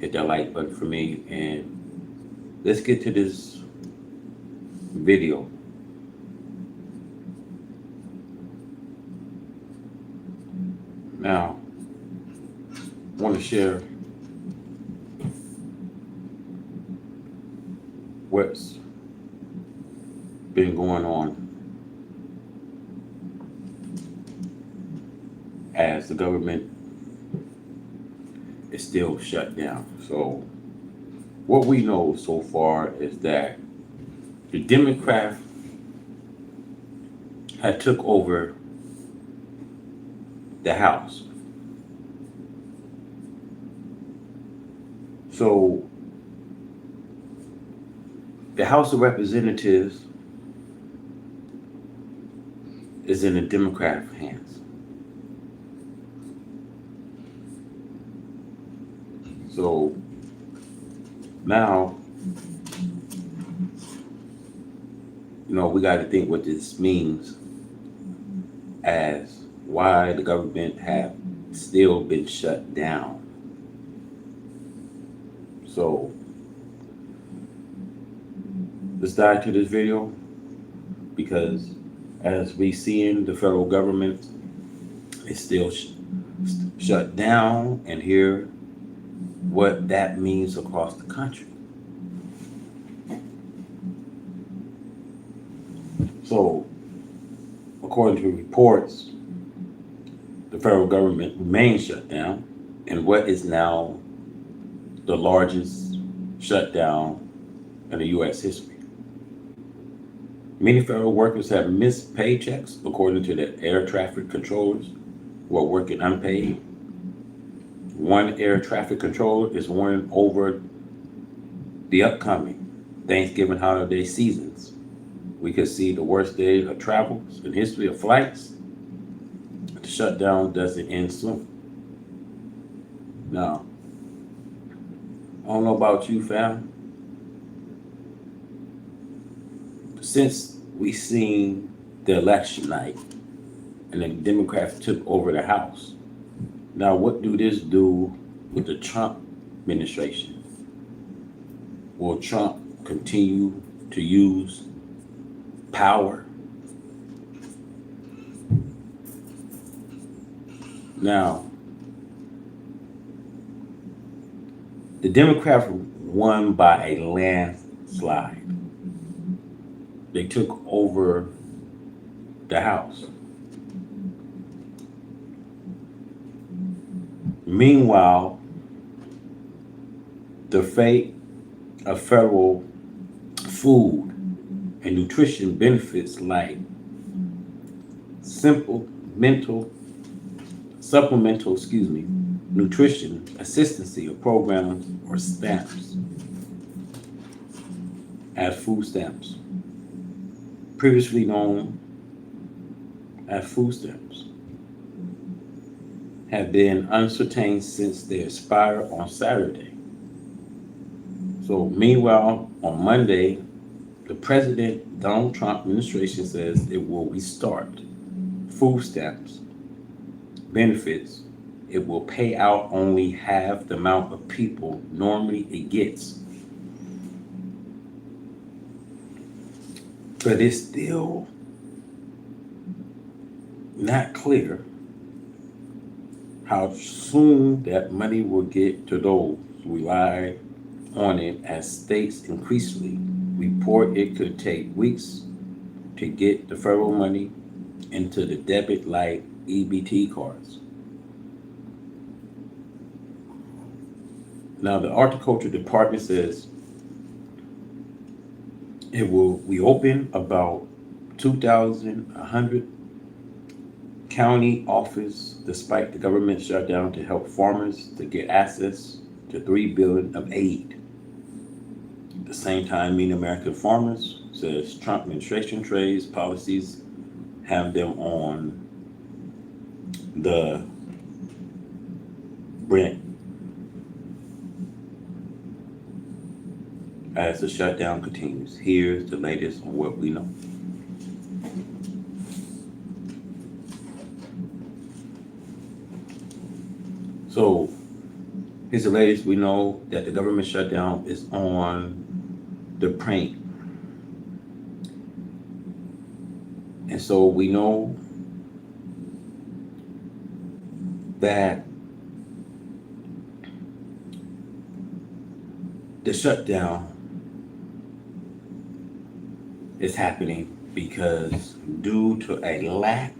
hit that like button for me, and let's get to this video. Now, I want to share what's been going on as the government is still shut down. So, what we know so far is that the Democrat had took over the House. So, the House of Representatives is in the Democrat hands. So now, we got to think what this means as why the government have still been shut down. So let's dive to this video, because as we see in the federal government is still shut down, and here what that means across the country. So, according to reports, the federal government remains shut down in what is now the largest shutdown in the U.S. history. Many federal workers have missed paychecks, according to the air traffic controllers who are working unpaid. One air traffic controller is warning over the upcoming Thanksgiving holiday seasons. We could see the worst day of travels in history of flights. The shutdown doesn't end soon. Now, I don't know about you, fam. Since we seen the election night and the Democrats took over the House, now what do this do with the Trump administration? Will Trump continue to use power? Now, the Democrats won by a landslide. They took over the House. Meanwhile, the fate of federal food and nutrition benefits like supplemental nutrition assistance or programs or stamps as food stamps, previously known as food stamps, have been uncertain since they expire on Saturday. So meanwhile, on Monday, the President Donald Trump administration says it will restart food stamps benefits. It will pay out only half the amount of people normally it gets. But it's still not clear how soon that money will get to those who rely on it, as states increasingly report it could take weeks to get the federal money into the debit like EBT cards. Now, the Horticulture Department says it will reopen about 2,100 county offices despite the government shutdown to help farmers to get access to $3 billion of aid. At the same time, many American farmers, says Trump administration trades policies have them on the brink as the shutdown continues. Here's the latest on what we know. So Here's the latest. We know that the government shutdown is on the brink. And so we know that the shutdown is happening because due to a lack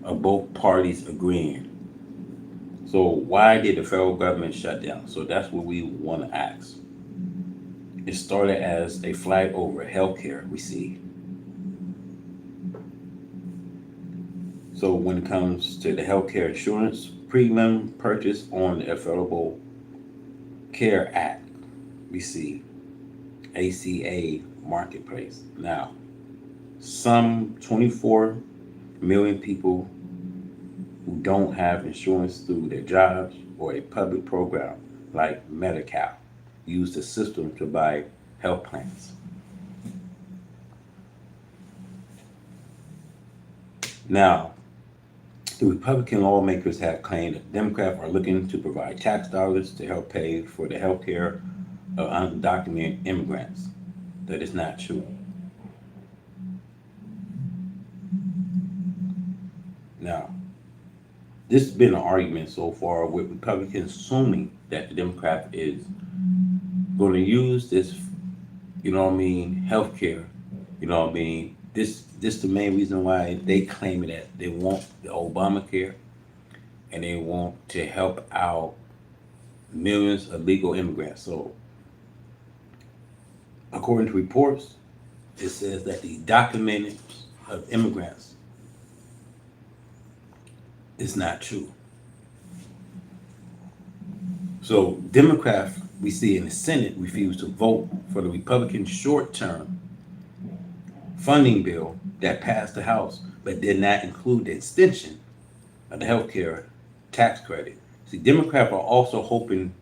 of both parties agreeing. So why did the federal government shut down? So that's what we want to ask. It started as a flight over healthcare, we see. So when it comes to the healthcare insurance premium purchase on the Affordable Care Act, we see ACA marketplace. Now, some 24 million people who don't have insurance through their jobs or a public program like Medi-Cal use the system to buy health plans. Now, the Republican lawmakers have claimed that Democrats are looking to provide tax dollars to help pay for the health care of undocumented immigrants. That is not true. Now, this has been an argument so far with Republicans assuming that the Democrat is going to use this, health care, this the main reason why they claim that they want the Obamacare and they want to help out millions of legal immigrants. So, according to reports, it says that the documented of immigrants is not true. So Democrats we see in the Senate refuse to vote for the Republican short-term funding bill that passed the House, but did not include the extension of the health care tax credit. See, Democrats are also hoping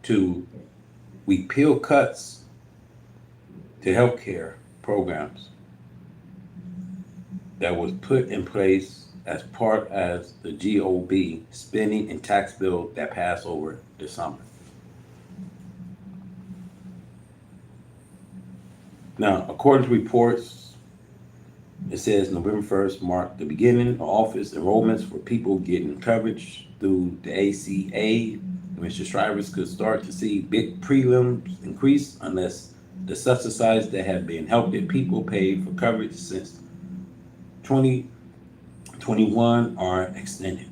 to repeal cuts to health care programs that was put in place as part of the GOP spending and tax bill that passed over the summer. Now, according to reports, it says November 1st marked the beginning of office enrollments for people getting coverage through the ACA. Mr. Shivers could start to see big prelims increase unless the subsidies that have been helped people pay for coverage since 2021 are extended.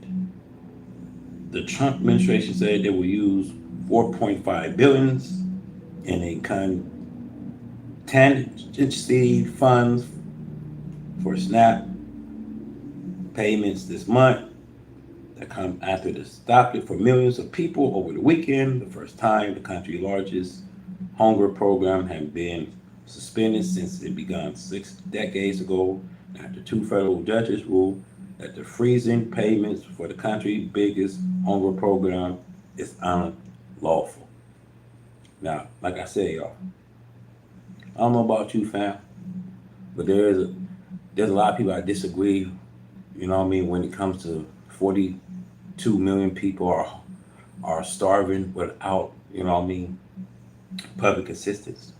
The Trump administration said they will use $4.5 billion in a contingency funds for SNAP payments this month that come after the stop it for millions of people over the weekend, the first time the country's largest hunger program had been suspended since it began 6 decades ago, after 2 federal judges ruled that the freezing payments for the country's biggest hunger program is unlawful. Now, like I said, y'all, I don't know about you, fam, but there's a lot of people I disagree, when it comes to 42 million people are starving without, public assistance.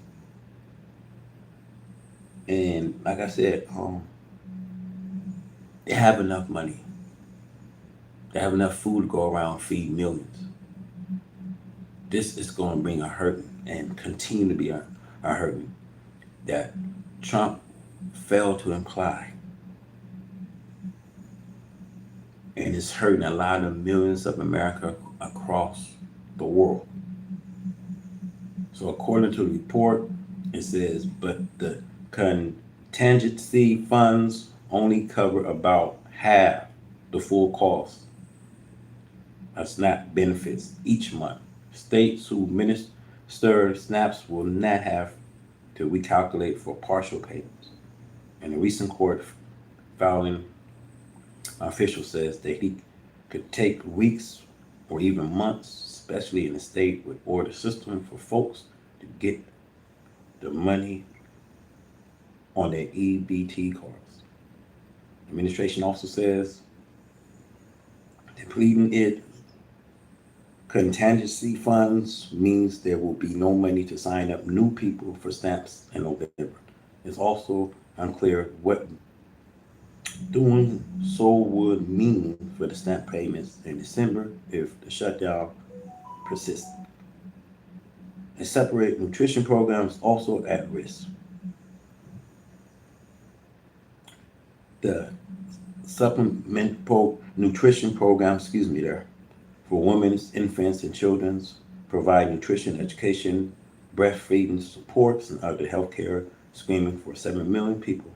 And like I said, they have enough money. They have enough food to go around and feed millions. This is going to bring a hurting and continue to be a hurting that Trump failed to imply. And it's hurting a lot of millions of America across the world. So according to the report, it says, but the contingency funds only cover about half the full cost of SNAP benefits each month. States who administer SNAPs will not have to recalculate for partial payments. And a recent court filing official says that he could take weeks or even months, especially in a state with order system, for folks to get the money on their EBT cards. The administration also says depleting it Contingency funds means there will be no money to sign up new people for stamps in November. It's also unclear what doing so would mean for the stamp payments in December if the shutdown persists. And separate nutrition programs also at risk. The supplemental nutrition program, there, for women, infants, and children provide nutrition education, breastfeeding supports, and other healthcare screening for 7 million people.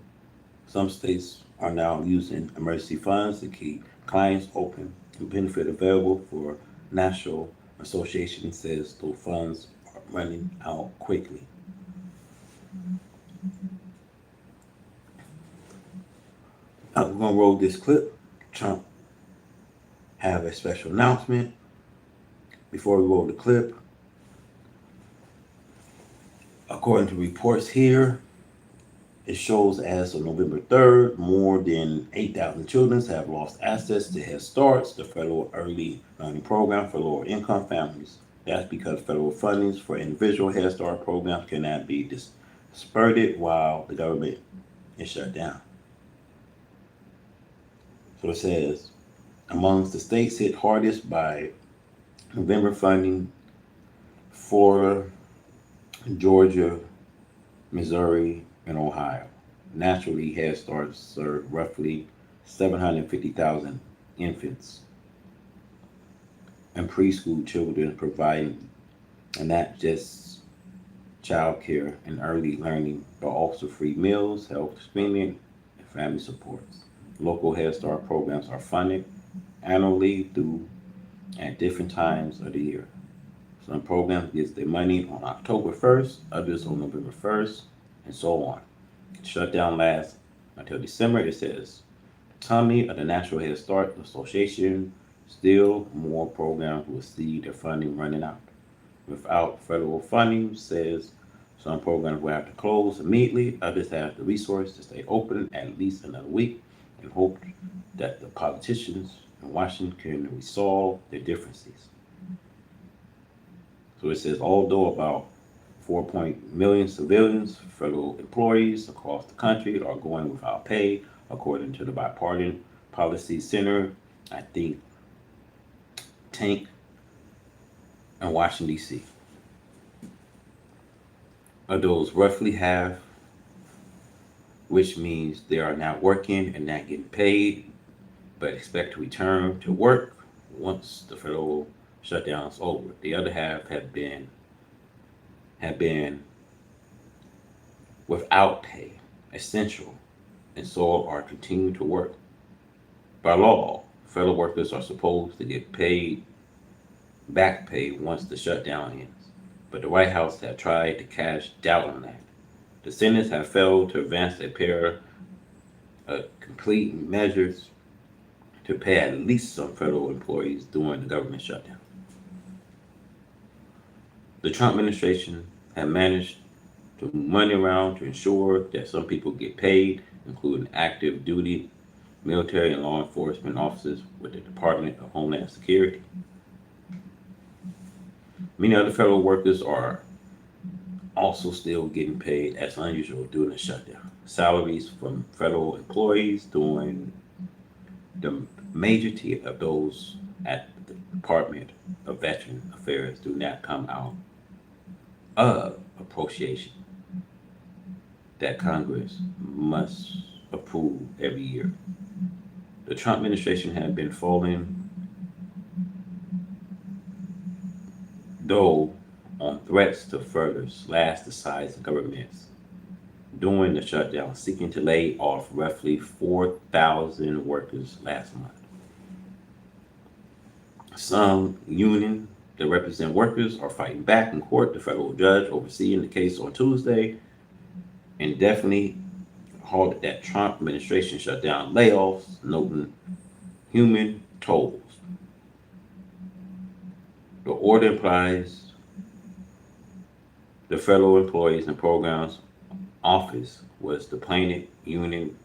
Some states are now using emergency funds to keep clients open and benefit available for National Association says those funds are running out quickly. We're gonna roll this clip. Trump have a special announcement. Before we roll the clip, according to reports here, it shows as of November 3rd, more than 8,000 children have lost access to Head Starts, the federal early learning program for lower income families. That's because federal funding for individual Head Start programs cannot be dispersed while the government is shut down. So it says, amongst the states hit hardest by November funding, Florida, Georgia, Missouri, and Ohio. Naturally, Head Start served roughly 750,000 infants and preschool children, providing not just child care and early learning, but also free meals, health screening, and family supports. Local Head Start programs are funded annually through at different times of the year. Some programs get their money on October 1st, others on November 1st, and so on. Shutdown lasts until December. It says, Tommy of the National Head Start Association, still more programs will see their funding running out. Without federal funding, says some programs will have to close immediately. Others have the resource to stay open at least another week and hope that the politicians in Washington can resolve their differences. So it says, although about 4 million civilians, federal employees across the country are going without pay, according to the Bipartisan Policy Center, I think, Tank in Washington, D.C. Of those, roughly half, which means they are not working and not getting paid, but expect to return to work once the federal shutdown is over. The other half have been without pay, essential, and so are continuing to work. By law, federal workers are supposed to get paid back pay once the shutdown ends, but the White House has tried to cast doubt on that. The Senate has failed to advance a pair of complete measures to pay at least some federal employees during the government shutdown. The Trump administration has managed to move money around to ensure that some people get paid, including active duty military and law enforcement officers with the Department of Homeland Security. Many other federal workers are also still getting paid as unusual during the shutdown. Salaries from federal employees during the majority of those at the Department of Veteran Affairs do not come out of appropriation that Congress must approve every year. The Trump administration has been falling, though, on threats to further slash the size of governments during the shutdown, seeking to lay off roughly 4,000 workers last month. Some unions that represent workers are fighting back in court. The federal judge overseeing the case on Tuesday indefinitely halted that Trump administration shut down layoffs, noting human tolls. The order implies the Federal Employees and Programs Office was the plaintiff union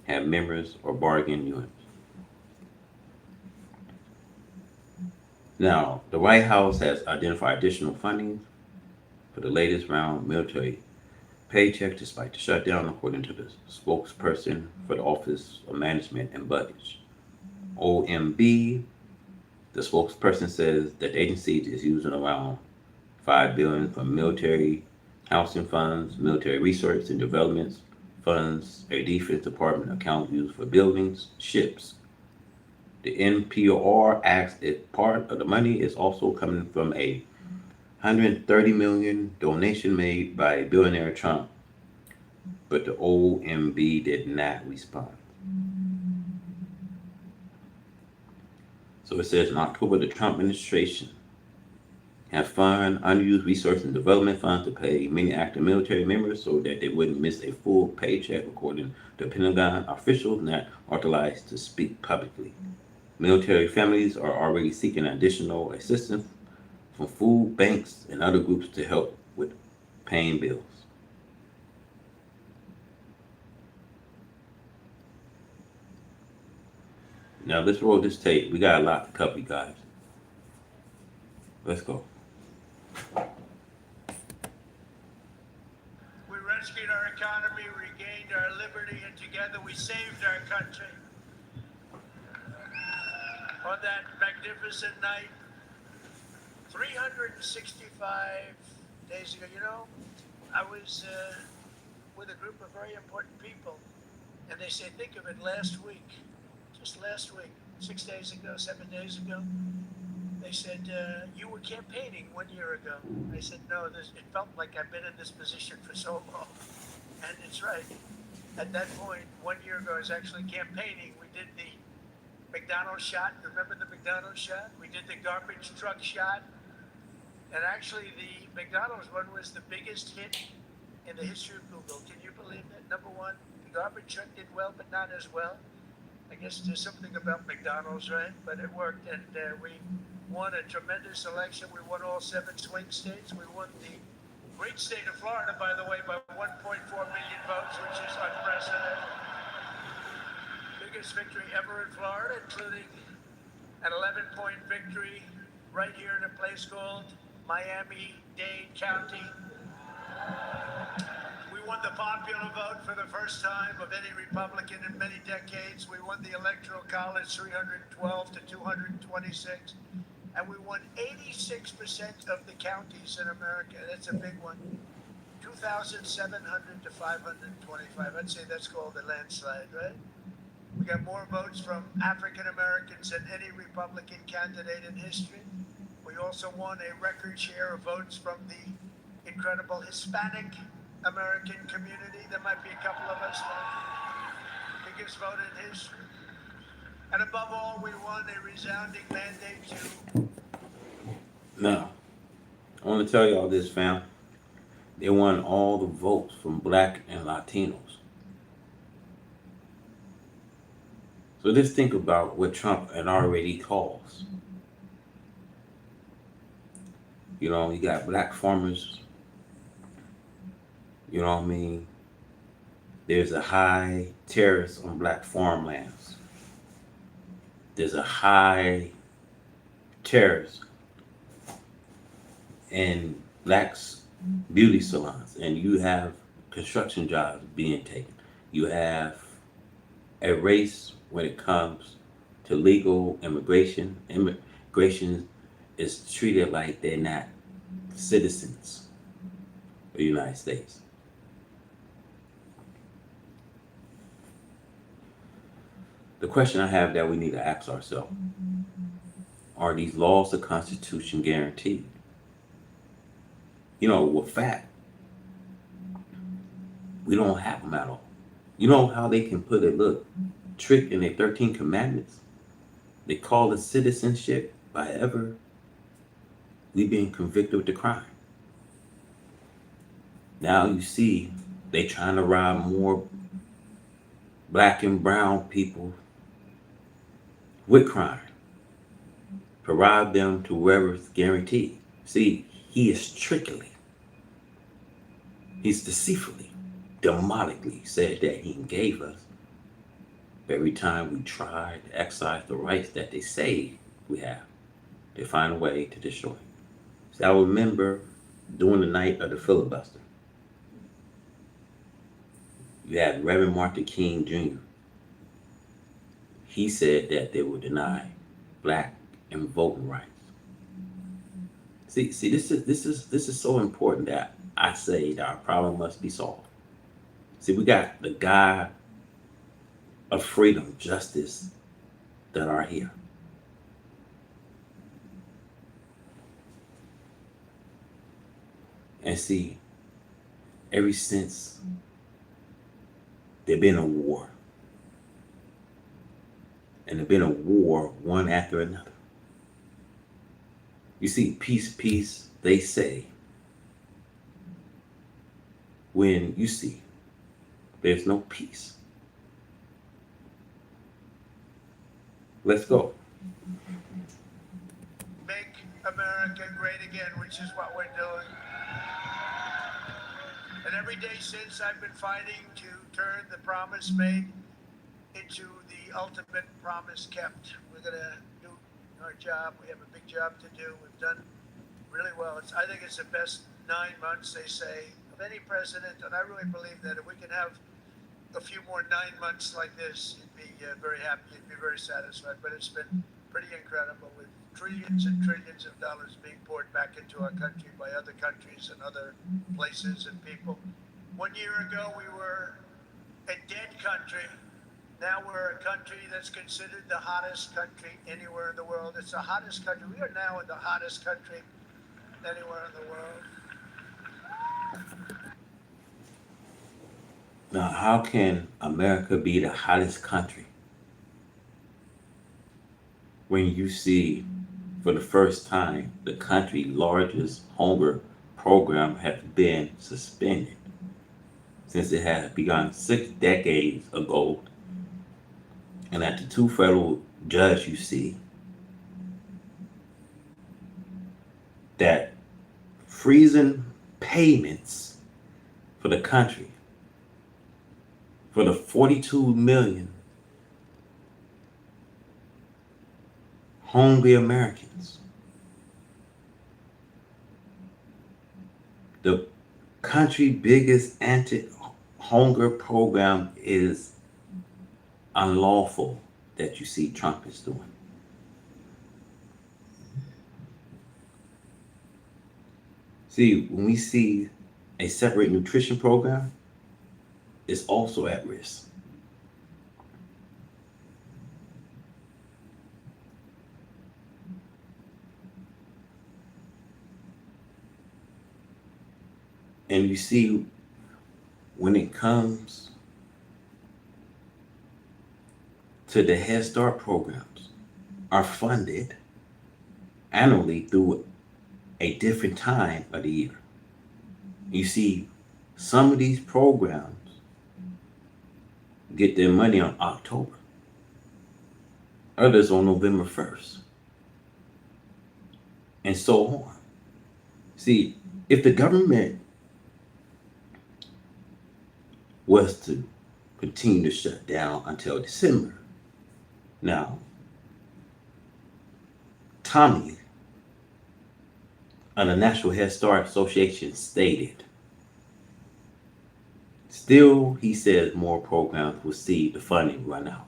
had members or bargain units. Now, the White House has identified additional funding for the latest round of military paycheck despite the shutdown, according to the spokesperson for the Office of Management and Budget. OMB, the spokesperson says that the agency is using around $5 billion for military housing funds, military research and development funds, a defense department account used for buildings, ships. The NPR asks if part of the money is also coming from a 130 million donation made by billionaire Trump, but the OMB did not respond. So it says in October, the Trump administration have fund unused research and development funds to pay many active military members so that they wouldn't miss a full paycheck, according to Pentagon officials not authorized to speak publicly. Military families are already seeking additional assistance from food banks and other groups to help with paying bills. Now let's roll this tape. We got a lot to cover, you guys. Let's go. We rescued our economy, regained our liberty, and together we saved our country. On that magnificent night, 365 days ago, I was with a group of very important people, and they say, think of it, last week, just last week, 6 days ago, 7 days ago, they said, you were campaigning 1 year ago. I said, no, it felt like I've been in this position for so long. And it's right. At that point, 1 year ago, I was actually campaigning. We did the McDonald's shot. Remember the McDonald's shot? We did the garbage truck shot. And actually, the McDonald's one was the biggest hit in the history of Google. Can you believe that? Number one, the garbage truck did well, but not as well. I guess there's something about McDonald's, right? But it worked, and we won a tremendous election. We won all 7 swing states. We won the great state of Florida, by the way, by 1.4 million votes, which is unprecedented. Biggest victory ever in Florida, including an 11-point victory right here in a place called Miami-Dade County. We won the popular vote for the first time of any Republican in many decades. We won the Electoral College 312 to 226. And we won 86% of the counties in America. That's a big one. 2,700 to 525. I'd say that's called a landslide, right? We got more votes from African Americans than any Republican candidate in history. We also won a record share of votes from the incredible Hispanic American community. There might be a couple of us, biggest vote in history. And above all, we won a resounding mandate to... Now, I want to tell y'all this, fam. They won all the votes from Black and Latinos. So just think about what Trump had already caused. You got black farmers. You know what I mean? There's a high tariffs on black farmlands. There's a high tariffs in blacks' beauty salons, and you have construction jobs being taken. You have a race when it comes to legal immigration. Immigration is treated like they're not citizens of the United States. The question I have that we need to ask ourselves, are these laws the Constitution guaranteed? With fact, we don't have them at all. You know how they can put a little trick in their 13 commandments? They call it citizenship by ever we being convicted of the crime. Now you see they trying to rob more black and brown people with crime, to rob them to wherever it's guaranteed. See, he is trickily, he's deceitfully, demonically said that he gave us every time we try to exercise the rights that they say we have. they find a way to destroy it. See, I remember during the night of the filibuster, you had Reverend Martin King Jr. He said that they would deny black and voting rights. See, this is so important that I say that our problem must be solved. See, we got the God of freedom, justice that are here. And see, ever since there been a war, and there been a war one after another. You see, peace, peace, they say, when you see there's no peace. Let's go. Make America great again, which is what we're doing. And every day since, I've been fighting to turn the promise made into the ultimate promise kept. We're going to do our job. We have a big job to do. We've done really well. I think it's the best 9 months, they say, of any president. And I really believe that if we can have a few more 9 months like this, you'd be very happy. You'd be very satisfied. But it's been pretty incredible with trillions and trillions of dollars being poured back into our country by other countries and other places and people. 1 year ago, we were a dead country. Now we're a country that's considered the hottest country anywhere in the world. It's the hottest country. We are now in the hottest country anywhere in the world. Now, how can America be the hottest country when you see, for the first time, the country's largest hunger program has been suspended since it has begun 6 decades ago, and that the 2 federal judges you see that freezing payments for the country for the 42 million hungry Americans. The country biggest anti-hunger program is unlawful that you see Trump is doing. See, when we see a separate nutrition program, it's also at risk. And you see, when it comes to the Head Start programs, are funded annually through a different time of the year. You see, some of these programs get their money on October, others on November 1st, and so on. See, if the government was to continue to shut down until December, now, Tommy of the National Head Start Association stated, still, he says more programs will see the funding run out.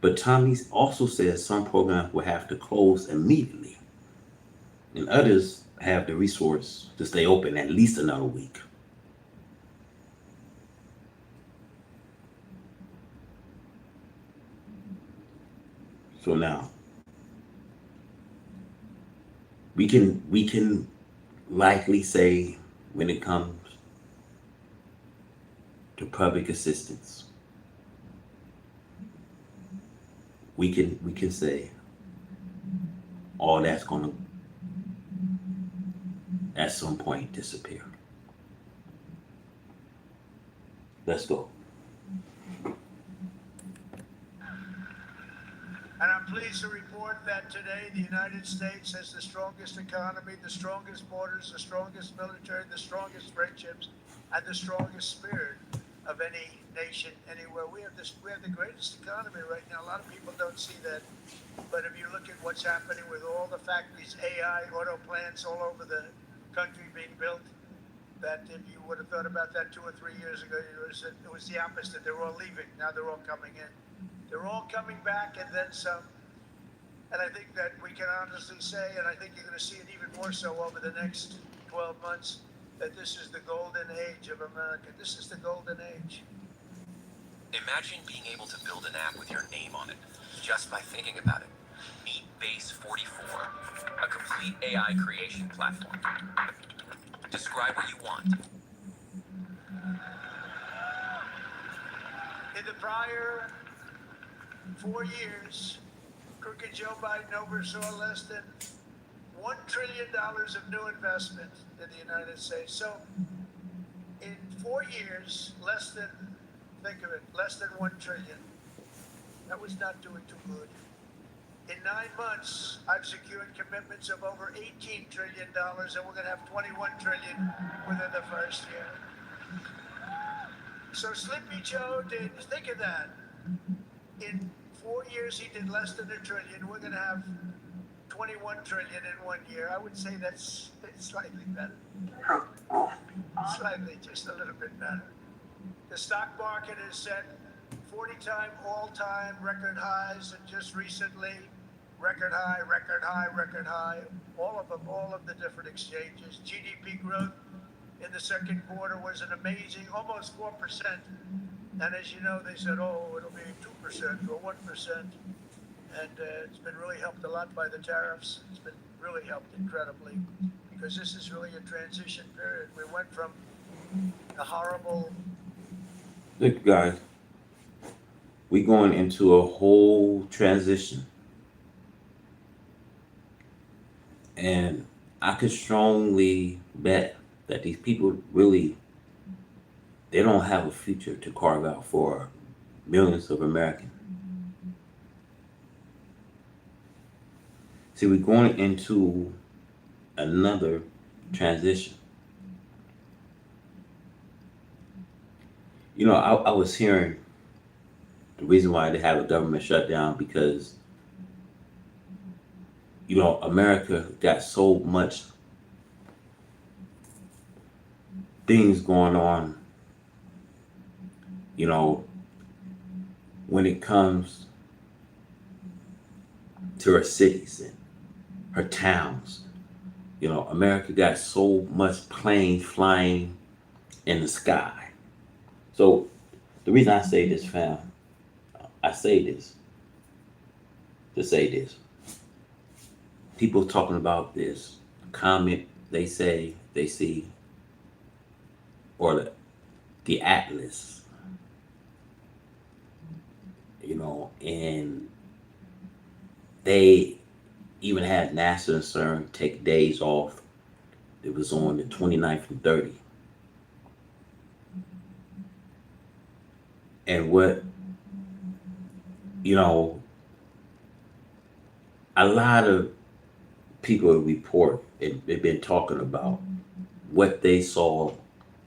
But Tommy also says some programs will have to close immediately, and others have the resource to stay open at least another week. So now, we can likely say, when it comes to public assistance, we can say all that's gonna at some point disappear. Let's go. And I'm pleased to report that today the United States has the strongest economy, the strongest borders, the strongest military, the strongest friendships, and the strongest spirit of any nation anywhere. We have this. We have the greatest economy right now. A lot of people don't see that, but if you look at what's happening with all the factories, AI, auto plants all over the country being built, that if you would have thought about that 2 or 3 years ago, it was the opposite. They were all leaving. Now they're all coming in. They're all coming back, and then some. And I think that we can honestly say, and I think you're going to see it even more so over the next 12 months, that this is the golden age of America. This is the golden age. Imagine being able to build an app with your name on it, just by thinking about it. Meet Base 44, a complete AI creation platform. Describe what you want. In the prior 4 years, crooked Joe Biden oversaw less than $1 trillion of new investment in the United States. So in 4 years, think of it, less than 1 trillion. That was not doing too good. In 9 months, I've secured commitments of over $18 trillion, and we're going to have 21 trillion within the first year. So Sleepy Joe did, think of that. In 4 years, he did less than $1 trillion. We're going to have 21 trillion in 1 year. I would say it's slightly better. Slightly, just a little bit better. The stock market is set 40-time all-time record highs, and just recently, record high, record high, record high. All of them, all of the different exchanges. GDP growth in the second quarter was an amazing, almost 4%. And as you know, they said, oh, it'll be 2% or 1%. And it's been really helped a lot by the tariffs. It's been really helped incredibly, because this is really a transition period. We went from a horrible. Look, guys, we're going into a whole transition. And I could strongly bet that these people really, they don't have a future to carve out for millions of Americans. See, we're going into another transition. You know, I was hearing the reason why they have a government shutdown, because, you know, America got so much things going on, you know, when it comes to her cities and her towns. You know, America got so much planes flying in the sky. So the reason I say this, fam, I say this to say this. People talking about this comet they say they see, or the Atlas, you know, and they even had NASA and CERN take days off. It was on the 29th and 30th. And what, you know, a lot of people report, they've been talking about what they saw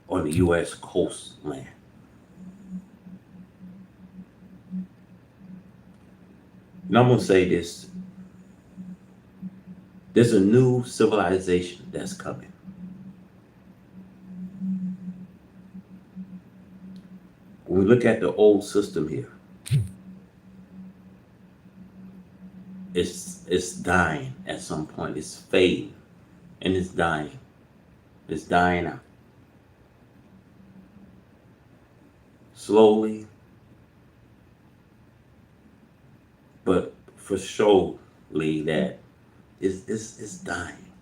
on the U.S. coastline. And I'm going to say this. There's a new civilization that's coming. When we look at the old system here, it's dying at some point. It's fading, and it's dying. It's dying out. Slowly, but for surely that it's dying.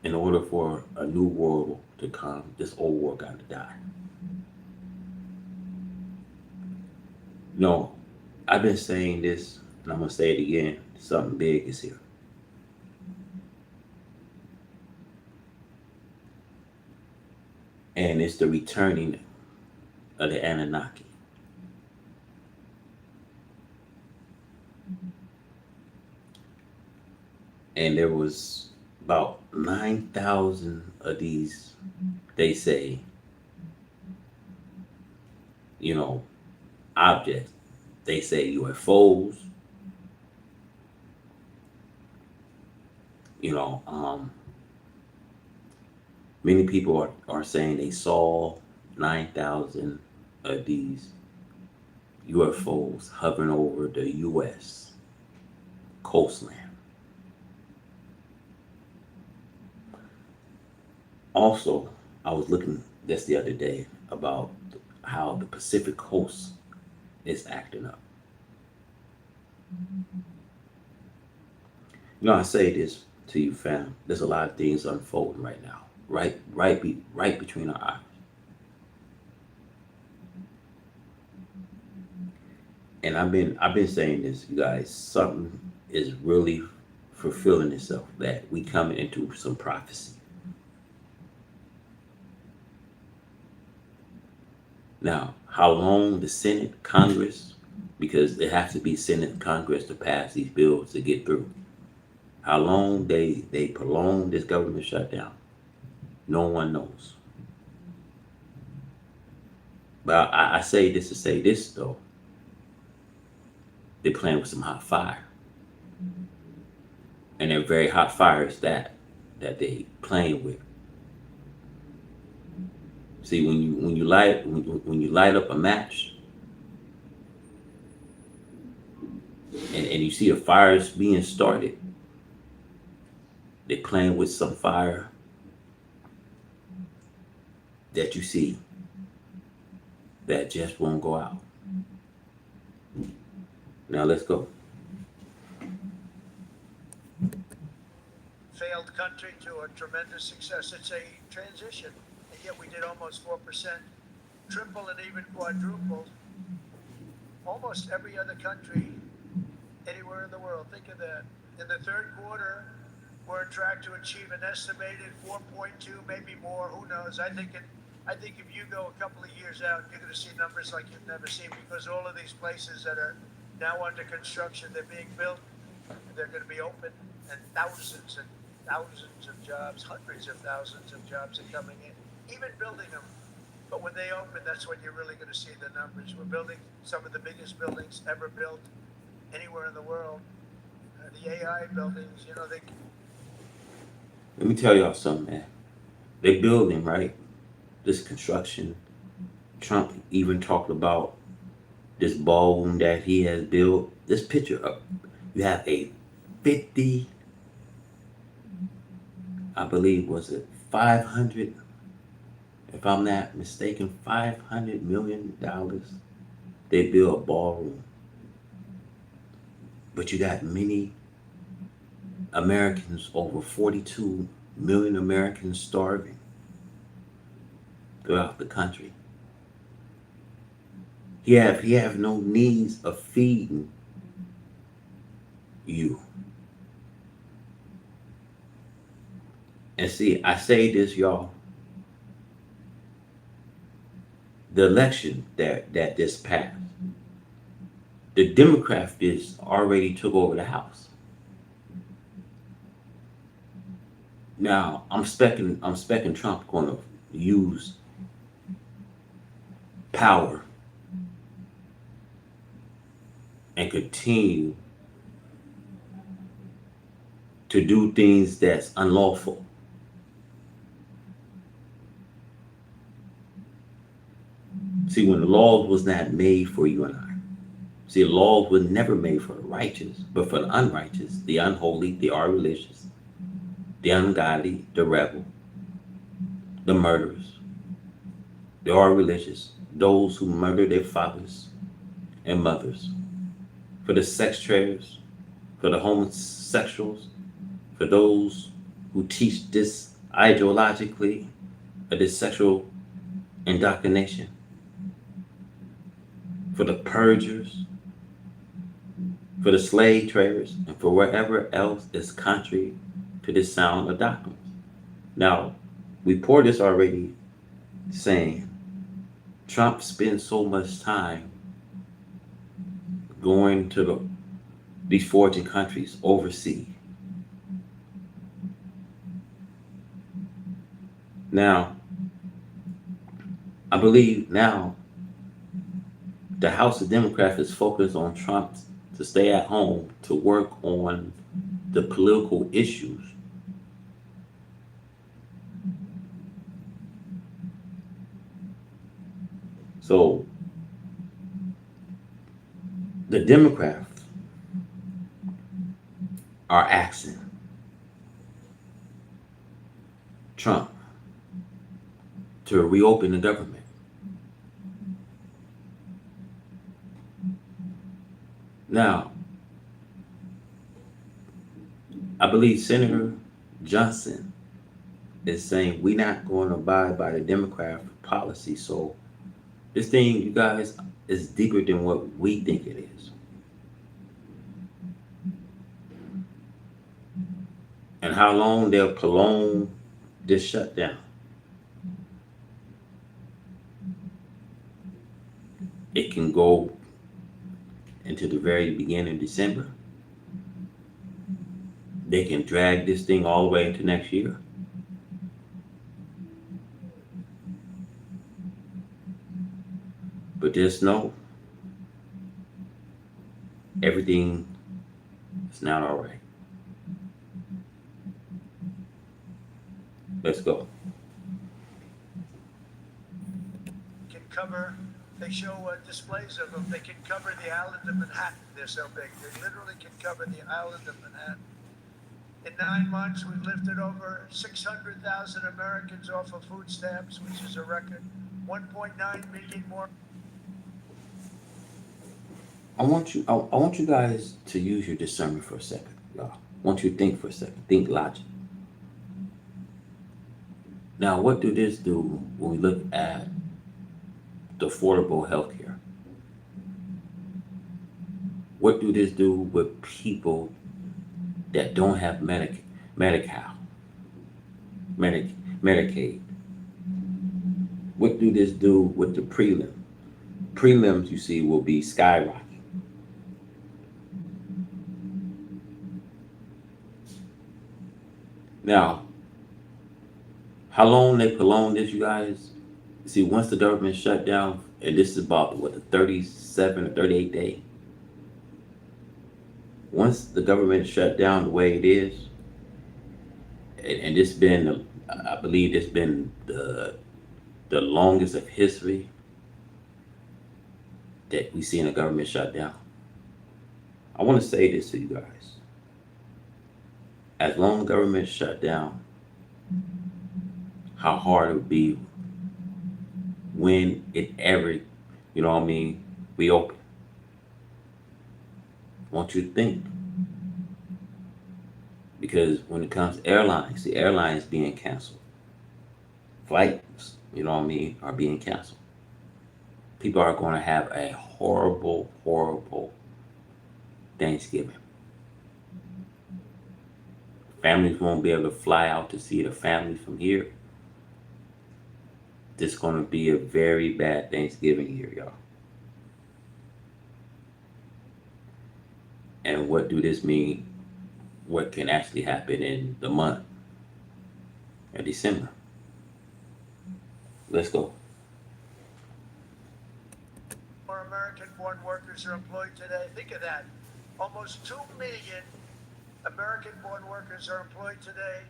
In order for a new world to come, this old world got to die. No, I've been saying this, and I'm going to say it again. Something big is here. And it's the returning of the Anunnaki. And there was about 9,000 of these, they say, you know, objects. They say UFOs, you know, many people are saying they saw 9,000 of these UFOs hovering over the U.S. coastland. Also, I was looking this the other day about how the Pacific coast is acting up. You know, I say this to you, fam. There's a lot of things unfolding right now, right between our eyes. And I've been saying this, you guys. Something is really fulfilling itself. That we coming into some prophecy. Now, how long the Senate, Congress, because it has to be Senate and Congress to pass these bills to get through. How long they prolong this government shutdown, no one knows. But I say this to say this though. They're playing with some hot fire, and they're very hot fires that they playing with. See, when you light up a match, and you see a fire is being started, they're playing with some fire that you see that just won't go out. Now let's go. Failed country to a tremendous success. It's a transition, and yet we did almost 4%, triple and even quadrupled. Almost every other country anywhere in the world. Think of that. In the third quarter, we're on track to achieve an estimated 4.2, maybe more. Who knows? I think if you go a couple of years out, you're going to see numbers like you've never seen, because all of these places that are now under construction, they're being built, they're going to be open, and thousands of jobs, hundreds of thousands of jobs are coming in, even building them. But when they open, that's when you're really going to see the numbers. We're building some of the biggest buildings ever built anywhere in the world. The AI buildings, you know, Let me tell y'all something, man. They building, right? This construction. Trump even talked about this ballroom that he has built. This picture of you have a 50, I believe, was it 500, if I'm not mistaken, $500 million. They built a ballroom. But you got many Americans, over 42 million Americans starving throughout the country. He have no needs of feeding you. And see, I say this, y'all. The election that just passed, the Democrats just already took over the House. Now I'm specking Trump going to use power and continue to do things that's unlawful. See, when the law was not made for you and I. See, the law was never made for the righteous, but for the unrighteous, the unholy, the irreligious, the ungodly, the rebel, the murderers, the irreligious, those who murder their fathers and mothers, for the sex traders, for the homosexuals, for those who teach this ideologically, or this sexual indoctrination, for the purgers, for the slave traders, and for wherever else is contrary to this sound of doctrine. Now, we poured this already saying Trump spends so much time going to these foreign countries overseas. Now, I believe now the House of Democrats is focused on Trump to stay at home to work on the political issues. So the Democrats are asking Trump to reopen the government. Now, I believe Senator Johnson is saying we're not going to abide by the Democrat policy. So this thing, you guys, is deeper than what we think it is. And how long they'll prolong this shutdown. It can go into the very beginning of December. They can drag this thing all the way into next year. But just know, everything is not all right. Let's go. Can cover, they show displays of them, they can cover the island of Manhattan. They're so big. They literally can cover the island of Manhattan. In 9 months, we've lifted over 600,000 Americans off of food stamps, which is a record. 1.9 million more. I want you guys to use your discernment for a second, y'all. I want you to think for a second. Think logic. Now, what do this do when we look at the affordable health care? What do this do with people that don't have Medicaid? What do this do with the prelim? Prelims, you see, will be skyrocketing. Now, how long they prolong this, you guys? See, once the government shut down, and this is about, what, the 37 or 38 day? Once the government shut down the way it is, and it's been, I believe it's been the longest of history that we see in a government shutdown. I want to say this to you guys. As long as government shut down, how hard it would be when it ever, you know what I mean, reopen. I want you to think. Because when it comes to airlines, the airlines being canceled. Flights, you know what I mean, are being canceled. People are going to have a horrible, horrible Thanksgiving. Families won't be able to fly out to see their families from here. This is going to be a very bad Thanksgiving here, y'all. And what do this mean? What can actually happen in the month of December? Let's go. More American-born workers are employed today. Think of that. Almost 2 million American-born workers are employed today,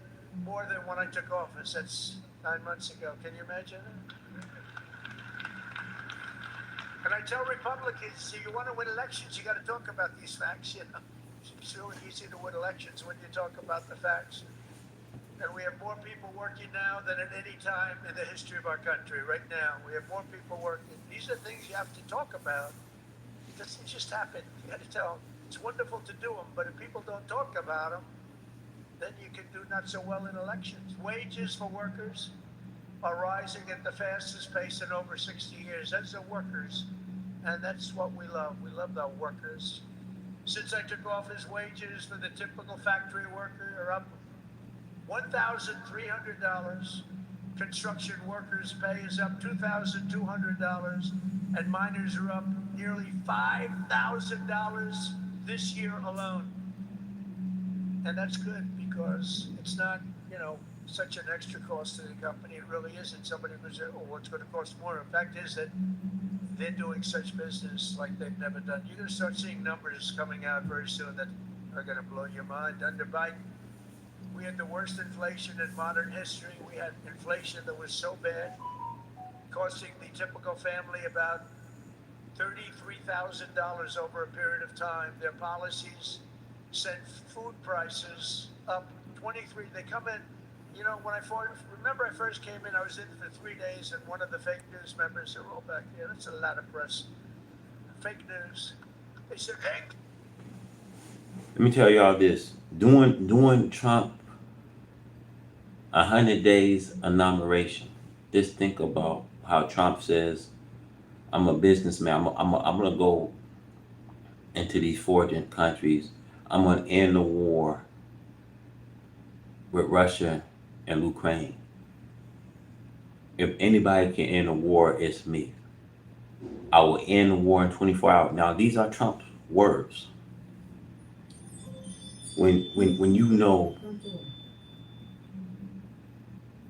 more than when I took office. That's 9 months ago. Can you imagine it? And I tell Republicans, if you want to win elections, you got to talk about these facts. You know, it's really easy to win elections when you talk about the facts. And we have more people working now than at any time in the history of our country. Right now, we have more people working. These are things you have to talk about. It doesn't just happen. You got to tell them. It's wonderful to do them, but if people don't talk about them, then you can do not so well in elections. Wages for workers are rising at the fastest pace in over 60 years. That's the workers, and that's what we love. We love the workers. Since I took office, wages for the typical factory worker are up $1,300. Construction workers' pay is up $2,200, and miners are up nearly $5,000 this year alone. And that's good because it's not, such an extra cost to the company. It really isn't. Somebody was, oh, what's going to cost more? The fact is that they're doing such business like they've never done. You're going to start seeing numbers coming out very soon that are going to blow your mind. Under Biden, we had the worst inflation in modern history. We had inflation that was so bad, costing the typical family about $33,000 over a period of time. Their policies sent food prices up 23. They come in, you know, remember I first came in, I was in for 3 days, and one of the fake news members said, "Oh, back here, that's a lot of press. Fake news." They said, "Hey." Let me tell y'all this. Doing Trump 100 days inauguration. Just think about how Trump says, I'm a businessman. I'm going to go into these foreign countries. I'm going to end the war with Russia and Ukraine. If anybody can end a war, it's me. I will end the war in 24 hours. Now, these are Trump's words. When you know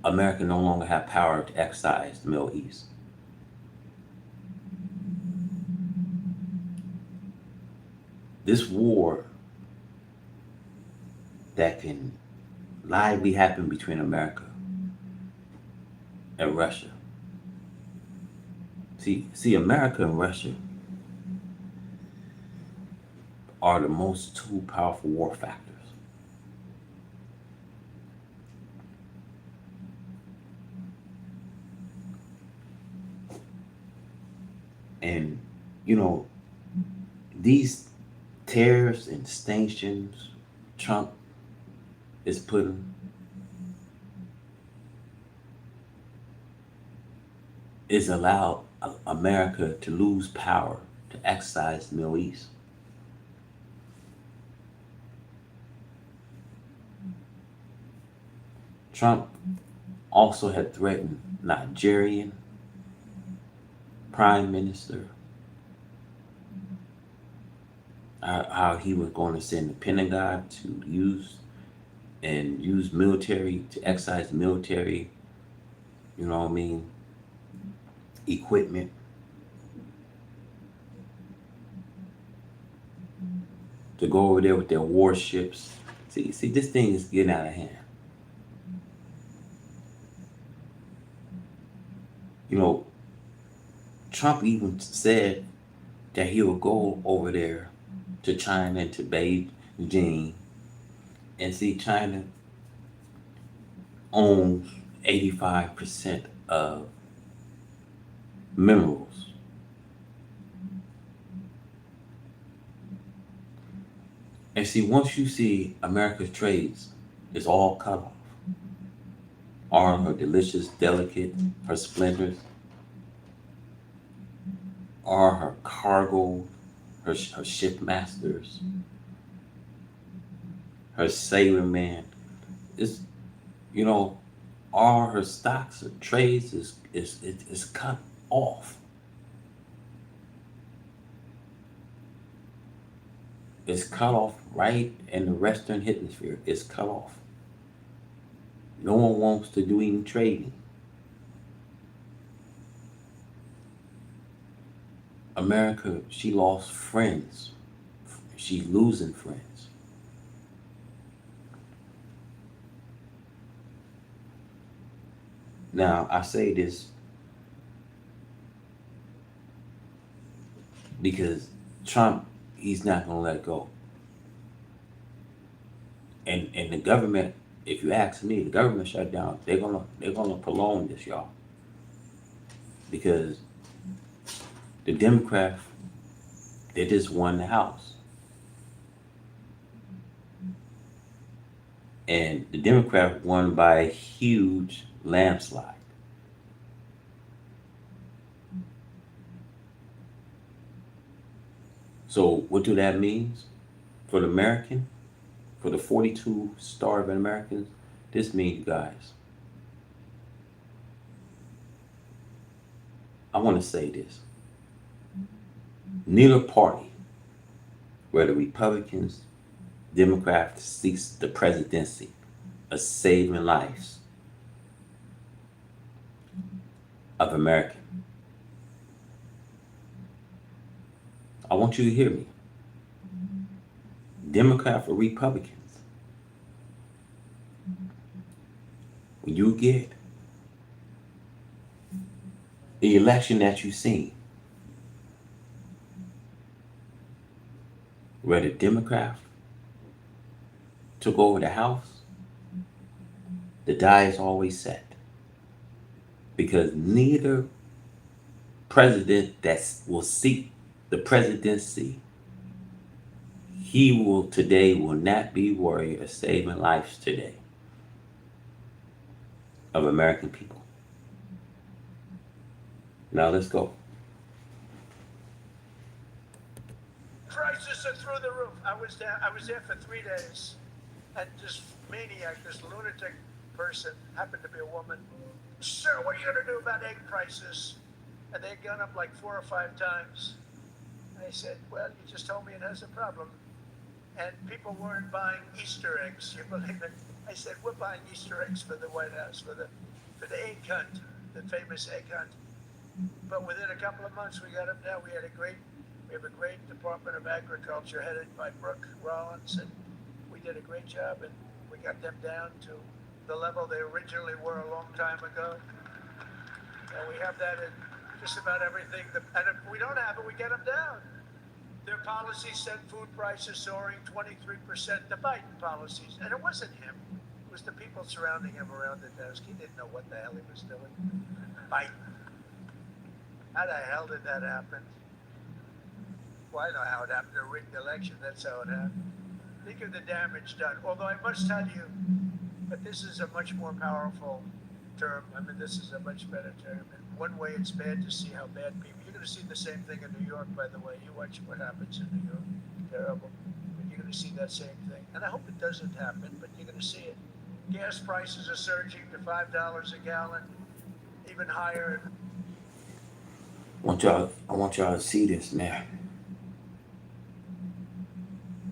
America no longer have power to excise the Middle East. This war that can lively happen between America and Russia. See, America and Russia are the most two powerful war factors. And, you know, these tariffs and sanctions Trump is putting is allowed America to lose power to excise the Middle East. Trump also had threatened Nigerian Prime Minister how he was going to send the Pentagon to use military to excise military, you know what I mean, equipment to go over there with their warships. See, this thing is getting out of hand. You know, Trump even said that he would go over there to China and to Beijing, and see, China owns 85% of minerals. And see, once you see America's trades, it's all cut off. All her delicious, delicate, her splinters, all her cargo, her ship masters, her sailing man. It's, you know, all her stocks and trades is cut off. It's cut off right in the Western Hemisphere. It's cut off. No one wants to do any trading. America, she lost friends. She's losing friends. Now, I say this because Trump, he's not going to let go. And the government, if you ask me, the government shut down. They're gonna prolong this, y'all, because the Democrats, they just won the House, and the Democrats won by a huge landslide. So what do that mean for the American? For the 42 starving Americans, this means, you guys, I want to say this. Neither party, whether Republicans, Democrats, seeks the presidency of saving lives of Americans. I want you to hear me. Democrat or Republicans, when you get the election that you've seen, where the Democrat took over the House, the die is always set. Because neither president that will seek the presidency, he will today will not be worried of saving lives today of American people. Now let's go. Prices are through the roof. I was there for 3 days, and this maniac, this lunatic person, happened to be a woman. Sir, what are you going to do about egg prices? And they'd gone up like 4 or 5 times. And I said, well, you just told me it has a problem. And people weren't buying Easter eggs. You believe it? I said, we're buying Easter eggs for the White House, for the egg hunt, the famous egg hunt. But within a couple of months, we got them down. We have a great Department of Agriculture headed by Brooke Rollins, and we did a great job, and we got them down to the level they originally were a long time ago. And we have that in just about everything. And if we don't have it, we get them down. Their policies sent food prices soaring 23%, the Biden policies. And it wasn't him. It was the people surrounding him around the desk. He didn't know what the hell he was doing. Biden. How the hell did that happen? Well, I know how it happened. A rigged election, that's how it happened. Think of the damage done. Although I must tell you, but this is a much more powerful term. I mean, this is a much better term. In one way, it's bad to see how bad people. You're going to see the same thing in New York, by the way. You watch what happens in New York. Terrible. But you're going to see that same thing. And I hope it doesn't happen, but you're going to see it. Gas prices are surging to $5 a gallon, even higher. I want y'all to see this, man.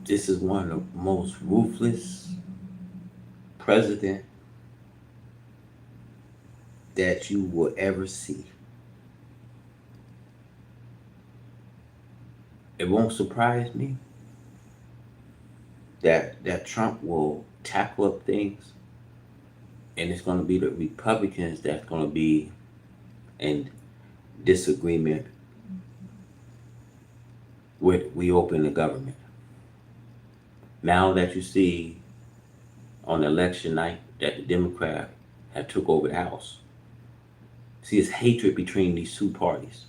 This is one of the most ruthless president that you will ever see. It won't surprise me that Trump will tackle up things, and it's going to be the Republicans that's going to be in disagreement with reopen the government. Now that you see on election night that the Democrat had took over the House, see, it's hatred between these two parties.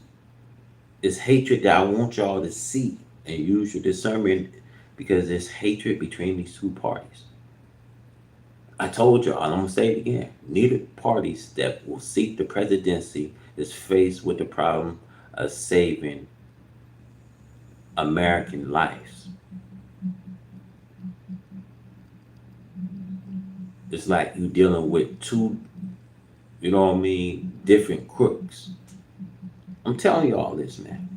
It's hatred that I want y'all to see and use your discernment, because there's hatred between these two parties. I told y'all, and I'm going to say it again, neither parties that will seek the presidency is faced with the problem of saving American lives. It's like you dealing with two, you know what I mean, different crooks. I'm telling you all this, man.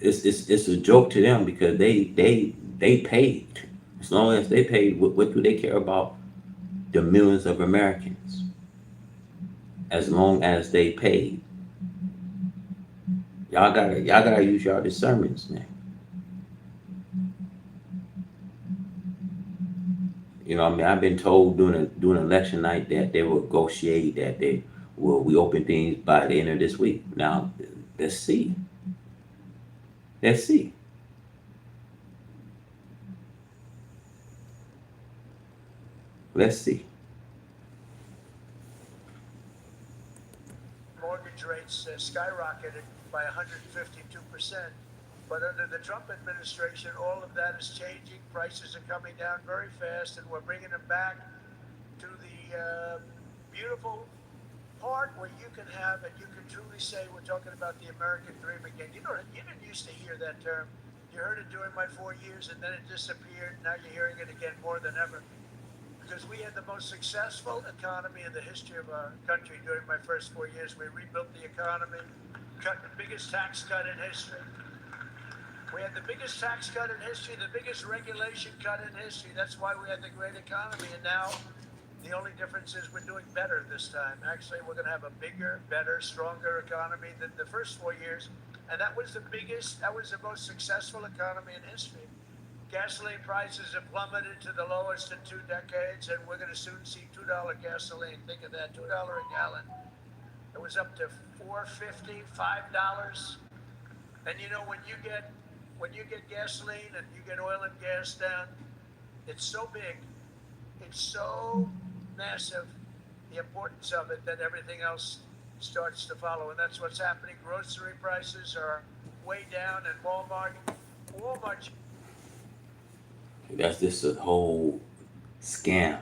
It's a joke to them, because they paid. As long as they paid, what do they care about the millions of Americans? As long as they paid. Y'all gotta use y'all discernments, man. You know what I mean? I've been told during election night that they will negotiate, that they will reopen things by the end of this week. Now, let's see. Let's see. Let's see. Mortgage rates skyrocketed by 152%. But under the Trump administration, all of that is changing. Prices are coming down very fast, and we're bringing them back to the beautiful part where you can have, and you can truly say, we're talking about the American dream again. You didn't used to hear that term. You heard it during my 4 years, and then it disappeared. Now you're hearing it again more than ever. Because we had the most successful economy in the history of our country during my first 4 years. We rebuilt the economy, cut the biggest tax cut in history. We had the biggest tax cut in history, the biggest regulation cut in history. That's why we had the great economy. And now The only difference is we're doing better this time. Actually, we're going to have a bigger, better, stronger economy than the first 4 years. And that was the most successful economy in history. Gasoline prices have plummeted to the lowest in 2 decades, and we're going to soon see $2 gasoline. Think of that, $2 a gallon. It was up to $4.50, $5. And you know, when you get gasoline and you get oil and gas down, it's so big, it's so massive, the importance of it, that everything else starts to follow. And that's what's happening. Grocery prices are way down, and Walmart. That's just a whole scam,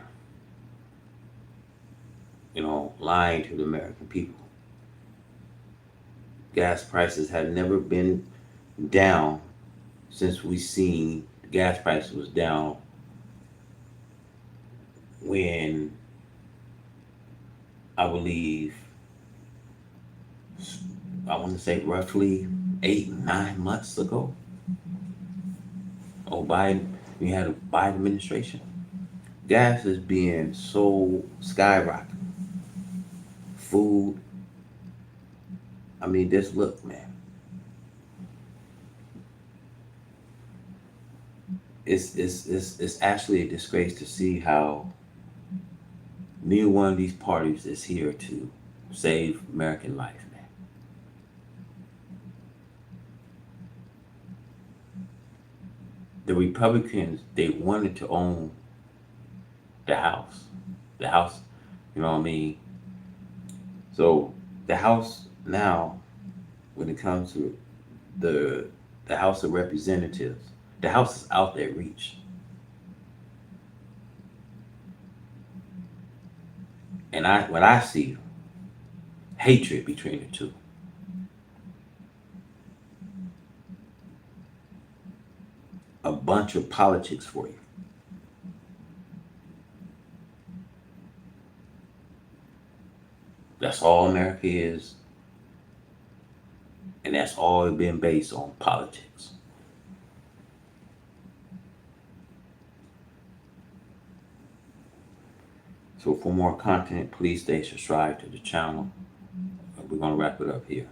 lying to the American people. Gas prices have never been down since we seen gas prices was down when I believe I want to say roughly 8, 9 months ago. Oh, Biden, we had a Biden administration. Gas is being so skyrocketed. Food. I mean, just look, man. It's actually a disgrace to see how neither one of these parties is here to save American life, man. The Republicans, they wanted to own the House. The House, you know what I mean? So the House now, when it comes to the House of Representatives, the House is out their reach. And what I see, hatred between the two. A bunch of politics for you. That's all America is. And that's all been based on politics. So for more content, please stay subscribed to the channel. We're going to wrap it up here.